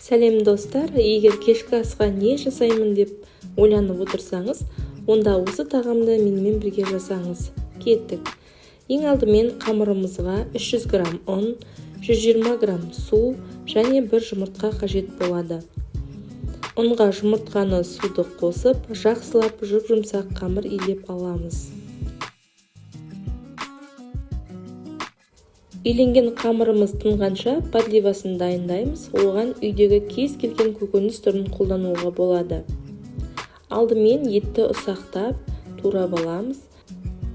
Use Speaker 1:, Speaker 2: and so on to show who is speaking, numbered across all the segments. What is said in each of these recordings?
Speaker 1: Сәлем достар, егер кешкі асқа не жасаймын деп ойланып отырсаңыз, онда осы тағамды менімен бірге жасаңыз. Кеттік. Ең алдымен қамырымызға 300 грамм ұн, 120 грамм су және бір жұмыртқа қажет болады. Ұнға жұмыртқаны суды қосып, жақсылап жұп-жұмсақ қамыр илеп аламыз. Иленген қамырымыз тынғанша подливасын дайындаймыз. Оған үйдегі кез келген көкөніс түрін қолдануға болады. Алдымен етті ұсақтап, турап аламыз.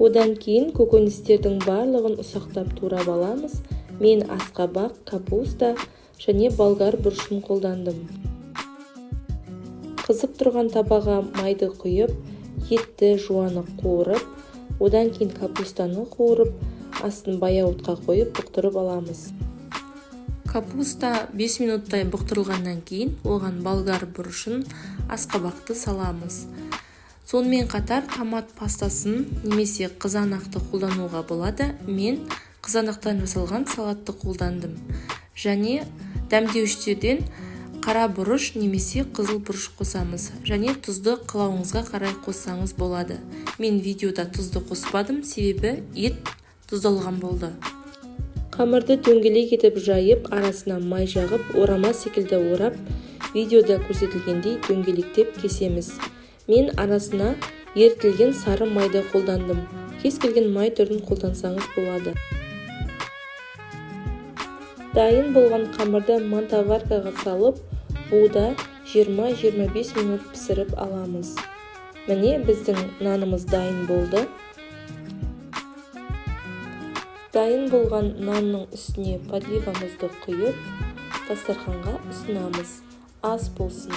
Speaker 1: Одан кейін көкөністердің барлығын ұсақтап турап аламыз. Мен асқабақ, капуста және болгар бұрышын қолдандым. Қызып тұрған табаға майды құйып, етті жуаны қуырып, одан кейін капустаны қуырып, астын баяу отқа қойып бұқтырып аламыз. Капуста 5 минуттай бұқтырылғаннан кейін оған болгар бұрышын, асқабақты саламыз. Сонымен қатар томат пастасын немесе қызанақты қолдануға болады. Мен қызанақтан жасалған салатты қолдандым. Және дәмдеуіштерден қара бұрыш немесе қызыл бұрыш қосамыз. Және тұзды қалауыңызға қарай қоссаңыз болады. Мен видеода тұзды қоспадым, себебі ет тұздалған болды. Қамырды дөңгелек етіп жайып, арасына май жағып, орама секілді орап, видеода көрсетілгендей дөңгелектеп кесеміз. Мен арасына ерітілген сары майды қолдандым. Кез келген май түрін қолдансаңыз болады. Дайын болған қамырды мантаваркаға салып, буда 20-25 минут пісіріп аламыз. Міне біздің нанымыз дайын болды. Дайын болған нанның үстіне подливамызды құйып, дастарханға ұсынамыз. Ас болсын.